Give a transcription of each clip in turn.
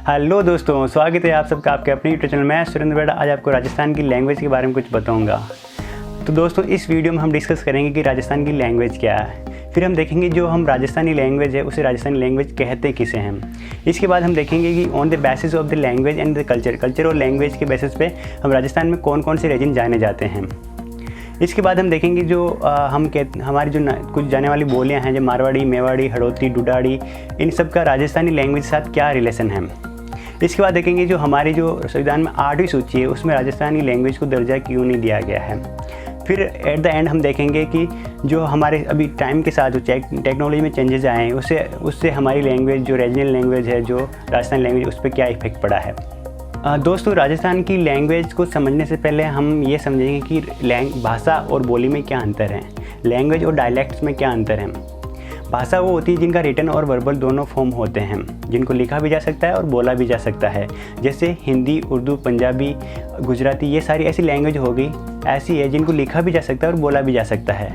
Hello दोस्तों, स्वागत है आप सबका आपके अपने यूट्यूब चैनल में। सुरेंद्र बेड़ा आज आपको राजस्थान की लैंग्वेज के बारे में कुछ बताऊंगा। तो दोस्तों, इस वीडियो में हम डिस्कस करेंगे कि राजस्थान की लैंग्वेज क्या है। फिर हम देखेंगे जो हम राजस्थानी लैंग्वेज है उसे राजस्थानी लैंग्वेज कहते किसे हैं। इसके बाद हम देखेंगे कि on the basis of the language and the culture और लैंग्वेज के बेसिस पे हम राजस्थान में कौन कौन से रीजन जाने जाते हैं। इसके बाद हम देखेंगे जो हमारी जो कुछ जाने वाली बोलियां हैं, जो मारवाड़ी, मेवाड़ी, हड़ौती, डुडाड़ी, इन सब का राजस्थानी लैंग्वेज के साथ क्या रिलेशन है। इसके बाद देखेंगे जो हमारी जो संविधान में 8वीं सूची है उसमें राजस्थानी लैंग्वेज को दर्जा क्यों नहीं दिया गया है। फिर एट द एंड हम देखेंगे कि जो हमारे अभी टाइम के साथ जो टेक्नोलॉजी में चेंजेस आए हैं उससे हमारी लैंग्वेज जो रीजनल लैंग्वेज है, जो राजस्थानी लैंग्वेज, उस पर क्या इफेक्ट पड़ा है। दोस्तों, राजस्थान की लैंग्वेज को समझने से पहले हम ये समझेंगे कि भाषा और बोली में क्या अंतर है, लैंग्वेज और डायलैक्ट्स में क्या अंतर है। भाषा वो होती है जिनका रिटन और वर्बल दोनों फॉर्म होते हैं, जिनको लिखा भी जा सकता है और बोला भी जा सकता है। जैसे हिंदी, उर्दू, पंजाबी, गुजराती, ये सारी ऐसी लैंग्वेज हो गई, ऐसी है जिनको लिखा भी जा सकता है और बोला भी जा सकता है।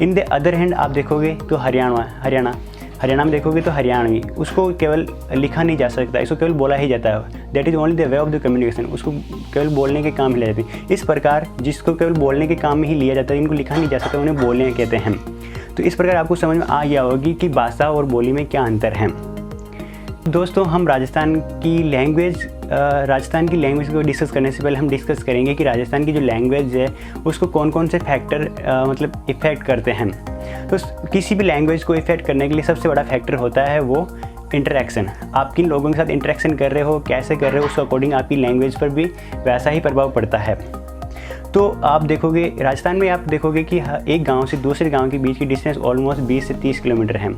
इन द अदर हैंड आप देखोगे तो हरियाणा में देखोगे तो हरियाणवी, उसको केवल लिखा नहीं जा सकता, इसको केवल बोला ही जाता है। That is only the way of the communication, उसको केवल बोलने के काम ही लिया जाती है। इस प्रकार जिसको केवल बोलने के काम में ही लिया जाता है, इनको लिखा नहीं जा सकता, उन्हें बोलियाँ कहते हैं। तो इस प्रकार आपको समझ में आ गया होगी कि भाषा और बोली में क्या अंतर है। दोस्तों, हम राजस्थान की लैंग्वेज को डिस्कस करने से पहले हम डिस्कस करेंगे कि राजस्थान की जो लैंग्वेज है उसको कौन कौन से फैक्टर मतलब इफ़ेक्ट करते हैं। तो किसी भी लैंग्वेज को इफ़ेक्ट करने के लिए सबसे बड़ा फैक्टर होता है वो इंटरेक्शन। आप किन लोगों के साथ इंटरेक्शन कर रहे हो, कैसे कर रहे हो, उसके अकॉर्डिंग आपकी लैंग्वेज पर भी वैसा ही प्रभाव पड़ता है। तो आप देखोगे राजस्थान में, आप देखोगे कि एक गांव से दूसरे गांव के बीच की डिस्टेंस ऑलमोस्ट 20 से 30 किलोमीटर है,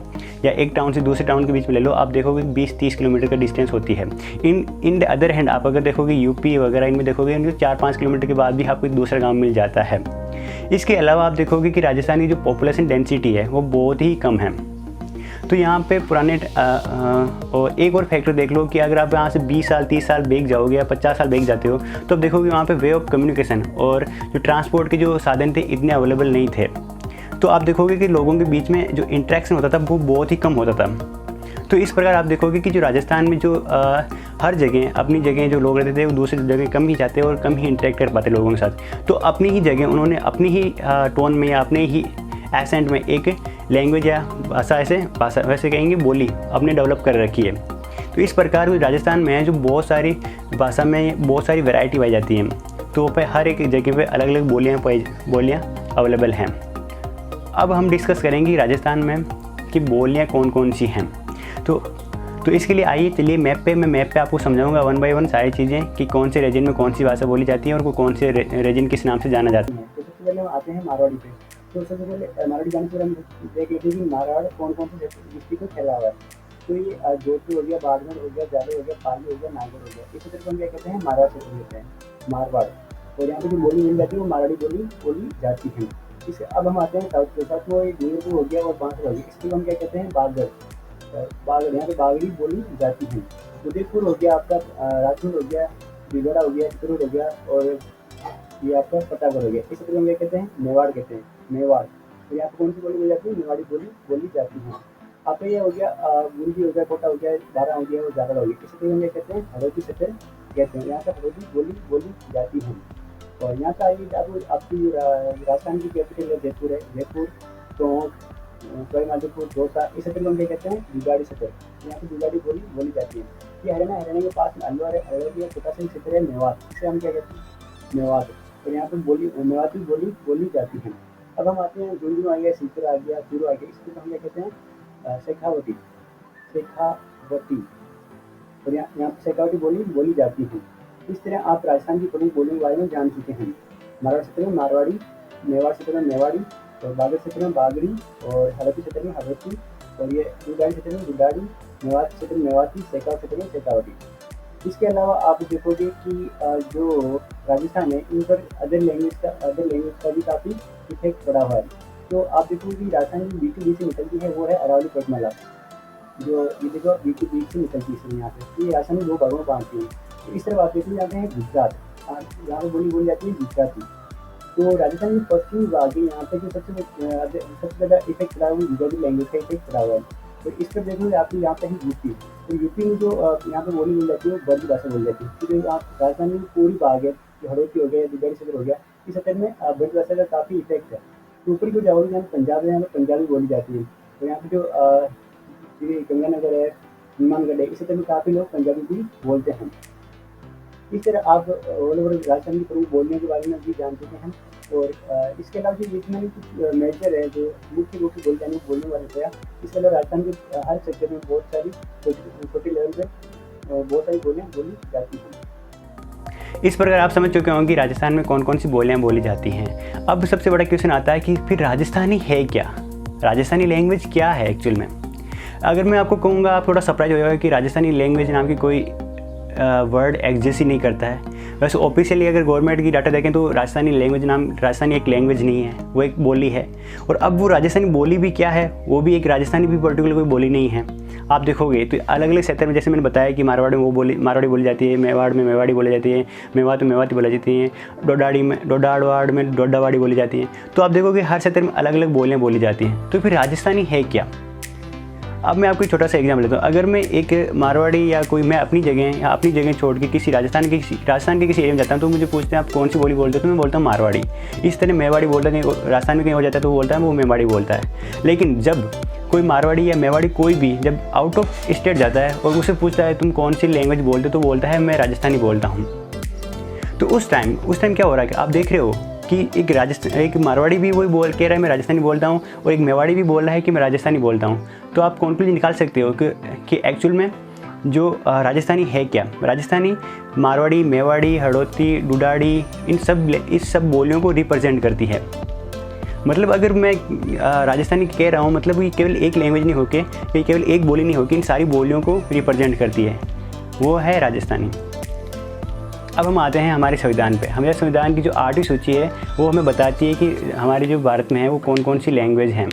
या एक टाउन से दूसरे टाउन के बीच में ले लो, आप देखोगे 20-30 किलोमीटर का डिस्टेंस होती है। इन द अदर हैंड आप अगर देखोगे यूपी वगैरह, इनमें देखोगे इनके 4-5 किलोमीटर के बाद भी आपको एक दूसरा गाँव मिल जाता है। इसके अलावा आप देखोगे कि राजस्थान की जो पॉपुलेशन डेंसिटी है वो बहुत ही कम है। तो यहाँ पे पुराने और एक और फैक्टर देख लो कि अगर आप यहाँ से 20 साल 30 साल बैक जाओगे या 50 साल बैक जाते हो तो अब देखोगे वहाँ पे वे ऑफ कम्युनिकेशन और जो ट्रांसपोर्ट के जो साधन थे इतने अवेलेबल नहीं थे। तो आप देखोगे कि लोगों के बीच में जो इंटरेक्शन होता था वो बहुत ही कम होता था। तो इस प्रकार आप देखोगे कि जो राजस्थान में जो हर जगह अपनी जगह जो लोग रहते थे वो दूसरी जगह कम ही जाते और कम ही इंटरेक्ट कर पाते लोगों के साथ। तो अपनी ही जगह उन्होंने अपनी ही टोन में या अपने ही एसेंट में एक लैंग्वेज या भाषा वैसे कहेंगे बोली अपने डेवलप कर रखी है। तो इस प्रकार राजस्थान में है जो बहुत सारी भाषा में बहुत सारी वैरायटी पाई जाती है। तो पे हर एक जगह पे अलग अलग बोलियाँ अवेलेबल हैं। अब हम डिस्कस करेंगे राजस्थान में कि बोलियाँ कौन कौन सी हैं। तो इसके लिए आइए चलिए मैं मैप पे आपको समझाऊंगा 1 बाय 1 सारी चीज़ें कि कौन से रीजन में कौन सी भाषा बोली जाती है और कौन से रीजन किस नाम से जाना जाता है। तो सबसे पहले हम आते हैं मारवाड़ी पे। तो सबसे पहले मारवाड़ी जाने से हम देख लेते हैं कि मारवाड़ कौन कौन से डिस्ट्रिक्ट में फैला हुआ है। तो ये जोधपुर हो गया, बाड़मेर हो गया, जालौर हो गया, पाली हो गया, नागौर हो गया। इस क्षेत्र को हम क्या कहते हैं, मारवाड़ क्षेत्र कहते हैं, मारवाड़। और यहाँ पे जो बोली मिल जाती है वो मारवाड़ी बोली जाती है। इसके अब हम आते हैं साउथ के साथ, वो डूंगरपुर हो गया और बांसवाड़ा हो गया। इसको हम क्या कहते हैं, बागड़। यहाँ पे बागड़ी बोली जाती है। उदयपुर हो गया आपका, राजपुर हो गया, भीलवाड़ा हो गया, चित्तौड़ हो गया और ये आपका प्रतापगढ़ हो गया। इस क्षेत्र में क्या कहते हैं, मेवाड़ कहते हैं, मेवाड़। तो यहाँ पे कौन सी बोली बोली जाती है, मेवाड़ी बोली जाती है। आपका ये हो गया बूंदी हो गया, कोटा हो गया, बारा हो गया और जागड़ हो गया। इस क्षेत्र में क्या कहते हैं, हड़ौती क्षेत्र कहते हैं। यहाँ पे हड़ौती बोली जाती है। और यहाँ का आपकी राजस्थान की कैपिटल है जयपुर है, जयपुर, टोंक, सवाईमाधोपुर, दौसा। इस क्षेत्र में हम क्या कहते हैं, दुगाड़ी क्षेत्र। यहाँ पे दुगाड़ी बोली जाती है। ये हरियाणा के पास में अलवर है, अलवर की छोटा सा क्षेत्र है मेवात, इसे हम क्या कहते हैं, मेवात। और यहाँ पे मेवाती बोली जाती है। अब हम आते हैं झुंझुनू आ गया, सीकर आ गया, चूरू आ गया। इसको हम क्या कहते हैं, शेखावटी। और यहाँ पे शेखावटी बोली जाती है। इस तरह आप राजस्थान की प्रमुख बोलियों के बारे में जान चुके हैं। मारवाड़ क्षेत्र में मारवाड़ी, मेवाड़ क्षेत्र में मेवाड़ी, और बागड़ क्षेत्र में बागड़ी, और हड़ौती क्षेत्र में हड़ौती, और ये दुगाड़ी क्षेत्र में दुगाड़ी, मेवात क्षेत्र में मेवाती, शेखावट क्षेत्र में शेखावटी। इसके अलावा आप देखोगे कि जो राजस्थान है इन पर अदर लैंग्वेज का भी काफ़ी इफेक्ट पड़ा हुआ है। तो आप देखोगे कि राजस्थान की बीच से निकलती है वो है अरावली पर्वतमाला, जो ये देखो बीच से निकलती है यहाँ पे। ये राजस्थान में 2 भागों में बांटती है। तो इस तरह आप देखने जाते हैं गुजरात, यहाँ पर बोली जाती है गुजराती। तो राजस्थान में पश्चिमी भाग है, यहाँ पे जो सबसे ज़्यादा इफेक्ट पड़ा हुआ है गुजराती लैंग्वेज का इफेक्ट पड़ा हुआ है। तो इस पर देखोगे आपको यहाँ पे है यूपी। तो यूपी में जो यहाँ पे बोली मिल जाती है वो ब्रज भाषा बोली जाती है। तो जो आप राजस्थान में पूरी भाग है, जो हड़ौती हो गया या दिगड़ी सदर हो गया, इस सतर में ब्रज भाषा का काफ़ी इफेक्ट है। तो ऊपर को जाओगे जहाँ पंजाब है, यहाँ पे पंजाबी बोली जाती है। तो यहाँ पे जो ये गंगानगर है, हनुमानगढ़ है, इस सतर में काफ़ी लोग पंजाबी भी बोलते हैं। इस तरह आप ऑल ओवर राजस्थान की प्रमुख बोलियों के बारे में भी जान चुके हैं। और इसके अलावा जो जितने भी कुछ मेजर है, जो मुख्य रूप से बोलने वाले थे, इसके अलावा राजस्थान के हर सेक्टर में बहुत सारी छोटे लेवल पे बहुत सारी बोलियाँ बोली जाती हैं। इस प्रकार आप समझ चुके होंगे कि राजस्थान में कौन कौन सी बोलियाँ बोली जाती हैं। अब सबसे बड़ा क्वेश्चन आता है कि फिर राजस्थानी है क्या, राजस्थानी लैंग्वेज क्या है एक्चुअल में। अगर मैं आपको कहूँगा, आप थोड़ा सरप्राइज हो जाएगा कि राजस्थानी लैंग्वेज नाम की कोई वर्ड एग्जिस्ट ही नहीं करता है। वैसे ऑफिशियली अगर गवर्नमेंट की डाटा देखें तो राजस्थानी एक लैंग्वेज नहीं है, वो एक बोली है। और अब वो राजस्थानी बोली भी क्या है, वो भी एक राजस्थानी भी पर्टिकुलर कोई बोली नहीं है। आप देखोगे तो अलग अलग क्षेत्र में, जैसे मैंने बताया कि मारवाड़ी में मारवाड़ी बोली जाती है, मेवाड़ में मेवाड़ी बोली जाती है, मेवात में मेवाती बोली जाती है, डोडावाड़ में डोडावाड़ी बोली जाती है। तो आप देखोगे हर क्षेत्र में अलग अलग बोलियाँ बोली जाती हैं। तो फिर राजस्थानी है क्या। अब मैं आपको एक छोटा सा एग्जाम्पल लेता हूँ। अगर मैं एक मारवाड़ी या कोई, मैं अपनी जगह छोड़ के किसी राजस्थान के किसी एरिया में जाता हूँ, तो मुझे पूछते हैं आप कौन सी बोली बोलते हो, तो मैं बोलता हूँ मारवाड़ी। इस तरह मेवाड़ी बोलता है, राजस्थान में कहीं हो जाता है तो वो बोलता है वो मेवाड़ी बोलता है। लेकिन जब कोई मारवाड़ी या मेवाड़ी कोई भी जब आउट ऑफ स्टेट जाता है और उसे पूछता है तुम कौन सी लैंग्वेज बोलते हो, तो बोलता है मैं राजस्थानी बोलता हूँ। तो उस टाइम क्या हो रहा है कि आप देख रहे हो कि एक मारवाड़ी भी वही कह रहा है मैं राजस्थानी बोलता हूँ, और एक मेवाड़ी भी बोल रहा है कि मैं राजस्थानी बोलता हूँ। तो आप कॉन्क्लूजन निकाल सकते हो कि एक्चुअल में जो राजस्थानी है क्या। राजस्थानी मारवाड़ी, मेवाड़ी, हड़ौती, डुडाड़ी, इस सब बोलियों को रिप्रेजेंट करती है। मतलब अगर मैं राजस्थानी कह रहा हूँ, मतलब ये केवल एक लैंग्वेज नहीं होके, ये केवल एक बोली नहीं होके, इन सारी बोलियों को रिप्रेजेंट करती है, वो है राजस्थानी। अब हम आते हैं हमारे संविधान पे। हमारे संविधान की जो 8वीं सूची है वो हमें बताती है कि हमारे जो भारत में है वो कौन कौन सी लैंग्वेज हैं।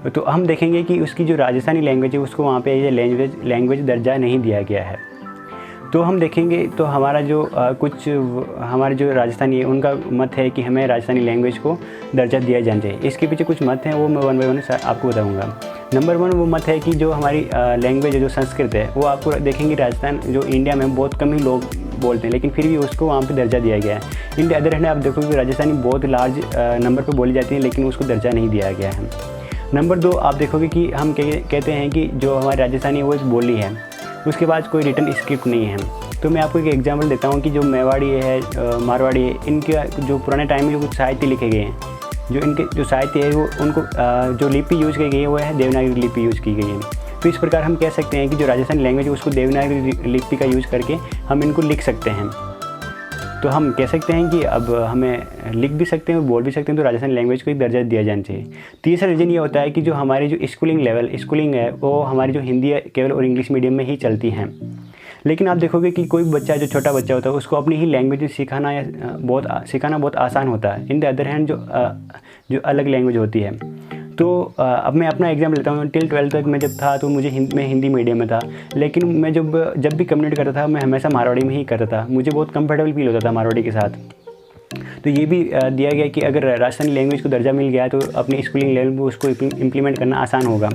तो हम देखेंगे कि उसकी जो राजस्थानी लैंग्वेज है उसको वहाँ पे ये लैंग्वेज दर्जा नहीं दिया गया है। तो हम देखेंगे तो हमारा जो हमारे जो राजस्थानी है उनका मत है कि हमें राजस्थानी लैंग्वेज को दर्जा दिया जाना चाहिए। इसके पीछे कुछ मत हैं, वो मैं वन बाय वन आपको बताऊँगा। नंबर 1 वो मत है कि जो हमारी लैंग्वेज है, जो संस्कृत है, वो आपको देखेंगे राजस्थान जो इंडिया में बहुत कम ही लोग बोलते हैं, लेकिन फिर भी उसको वहाँ पे दर्जा दिया गया है। इन द अदर हैंड आप देखोगे कि राजस्थानी बहुत लार्ज नंबर पे बोली जाती है, लेकिन उसको दर्जा नहीं दिया गया है। नंबर 2 आप देखोगे कि हम कहते हैं कि जो हमारी राजस्थानी है वो एक बोली है, उसके बाद कोई रिटन स्क्रिप्ट नहीं है। तो मैं आपको एक एग्जांपल देता हूँ कि जो मेवाड़ी है, मारवाड़ी है, इनके जो पुराने टाइम में जो कुछ साहित्य लिखे गए हैं, जो इनके जो साहित्य है वो उनको जो लिपि यूज़ की गई है वो है देवनागरी लिपि यूज़ की गई है। तो इस प्रकार हम कह सकते हैं कि जो राजस्थानी लैंग्वेज है उसको देवनागरी लिपि का यूज़ करके हम इनको लिख सकते हैं। तो हम कह सकते हैं कि अब हमें लिख भी सकते हैं और बोल भी सकते हैं, तो राजस्थानी लैंग्वेज को एक दर्जा दिया जाना चाहिए। तीसरा रीज़न ये होता है कि जो हमारी जो स्कूलिंग है वो हमारी जो हिंदी है केवल और इंग्लिश मीडियम में ही चलती हैं। लेकिन आप देखोगे कि कोई बच्चा, जो छोटा बच्चा होता है, उसको अपनी ही लैंग्वेज सिखाना बहुत आसान होता है। इन द अदर हैंड जो अलग लैंग्वेज होती है। तो अब मैं अपना एग्जाम्पल लेता हूँ। टिल 12th तक मैं जब था तो मैं हिंदी मीडियम में था, लेकिन मैं जब भी कम्युनिकेट करता था मैं हमेशा मारवाड़ी में ही करता था। मुझे बहुत कंफर्टेबल फील होता था मारवाड़ी के साथ। तो ये भी दिया गया कि अगर राजस्थानी लैंग्वेज को दर्जा मिल गया तो अपनी स्कूलिंग लेवल पर उसको इम्प्लीमेंट करना आसान होगा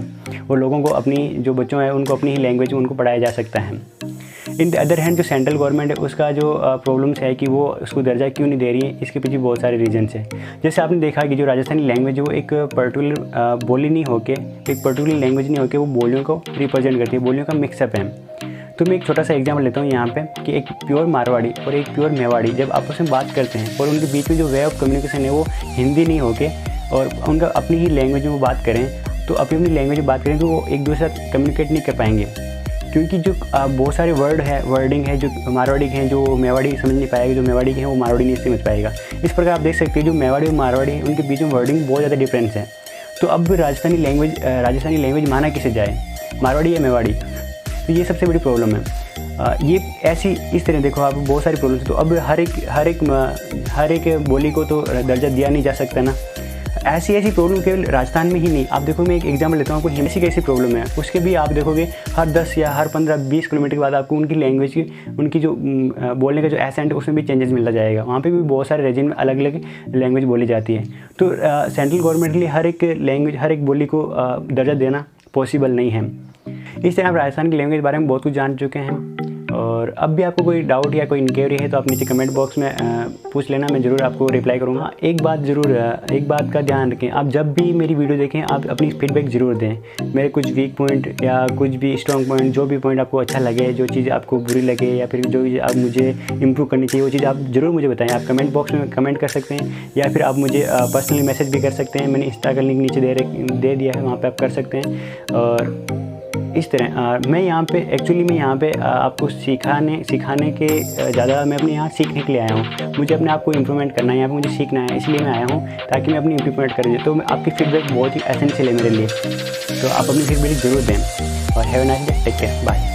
और लोगों को अपनी जो बच्चों हैं उनको अपनी ही लैंग्वेज में उनको पढ़ाया जा सकता है। इन द अदर हैंड जो सेंट्रल गवर्नमेंट है उसका जो प्रॉब्लम्स है कि वो उसको दर्जा क्यों नहीं दे रही है, इसके पीछे बहुत सारे रीजन्स हैं। जैसे आपने देखा कि जो राजस्थानी लैंग्वेज है वो एक पर्टिकुलर बोली नहीं होके, एक पर्टिकुलर लैंग्वेज नहीं होके, वो बोलियों को रिप्रेजेंट करती है, बोलियों का मिक्सअप है। तो मैं एक छोटा सा एग्जाम्पल लेता हूँ यहाँ पे कि एक प्योर मारवाड़ी और एक प्योर मेवाड़ी जब आपस में बात करते हैं और उनके बीच में जो वे ऑफ कम्युनिकेशन है वो हिंदी नहीं होके और उनका अपनी ही लैंग्वेज में वो बात करें, तो अपनी लैंग्वेज में बात करें तो वो एक दूसरे साथ कम्युनिकेट नहीं कर पाएंगे, क्योंकि जो बहुत सारे वर्डिंग है जो मारवाड़ी के हैं जो मेवाड़ी समझ नहीं पाएगा, जो मेवाड़ी के हैं वो मारवाड़ी नहीं समझ पाएगा। इस प्रकार आप देख सकते हैं जो मेवाड़ी और मारवाड़ी है उनके बीच में वर्डिंग बहुत ज़्यादा डिफरेंस है। तो अब राजस्थानी लैंग्वेज माना किसे जाए, मारवाड़ी या मेवाड़ी? तो ये सबसे बड़ी प्रॉब्लम है। ये इस तरह देखो आप बहुत सारी प्रॉब्लम है। तो अब हर एक बोली को तो दर्जा दिया नहीं जा सकता ना। ऐसी प्रॉब्लम केवल राजस्थान में ही नहीं, आप देखो मैं एक एग्जाम्पल लेता हूँ, आपको हिंदी की कैसी प्रॉब्लम है उसके भी आप देखोगे हर 10 या हर 15-20 किलोमीटर के बाद आपको उनकी लैंग्वेज की उनकी जो बोलने का जो एसेंट है उसमें भी चेंजेस मिलता जाएगा। वहाँ पे भी बहुत सारे रीजन में अलग अलग लैंग्वेज बोली जाती है। तो सेंट्रल गवर्नमेंट के लिए हर एक बोली को दर्जा देना पॉसिबल नहीं है। इस तरह आप राजस्थान की लैंग्वेज के बारे में बहुत कुछ जान चुके हैं। और अब भी आपको कोई डाउट या कोई इंक्वायरी है तो आप नीचे कमेंट बॉक्स में पूछ लेना, मैं ज़रूर आपको रिप्लाई करूँगा। एक बात का ध्यान रखें, आप जब भी मेरी वीडियो देखें आप अपनी फीडबैक ज़रूर दें। मेरे कुछ वीक पॉइंट या कुछ भी स्ट्रॉन्ग पॉइंट, जो भी पॉइंट आपको अच्छा लगे, जो चीज़ आपको बुरी लगे या फिर जो चीज़ आप मुझे इम्प्रूव करनी चाहिए, वो चीज़ आप ज़रूर मुझे बताएं। आप कमेंट बॉक्स में कमेंट कर सकते हैं या फिर आप मुझे पर्सनली मैसेज भी कर सकते हैं। मैंने इंस्टा का लिंक नीचे दे दिया है, वहाँ पर आप कर सकते हैं। और इस तरह मैं यहाँ पे आपको सिखाने के ज़्यादा मैं अपने यहाँ सीखने के लिए आया हूँ। मुझे अपने आप को इम्प्रूवमेंट करना है, यहाँ पे मुझे सीखना है, इसलिए मैं आया हूँ ताकि मैं अपनी इम्प्रूवमेंट करूँ। तो आपकी फीडबैक बहुत ही एसेंशियल है मेरे लिए, तो आप अपनी फीडबैक ज़रूर दें। और have a nice day, take care, bye.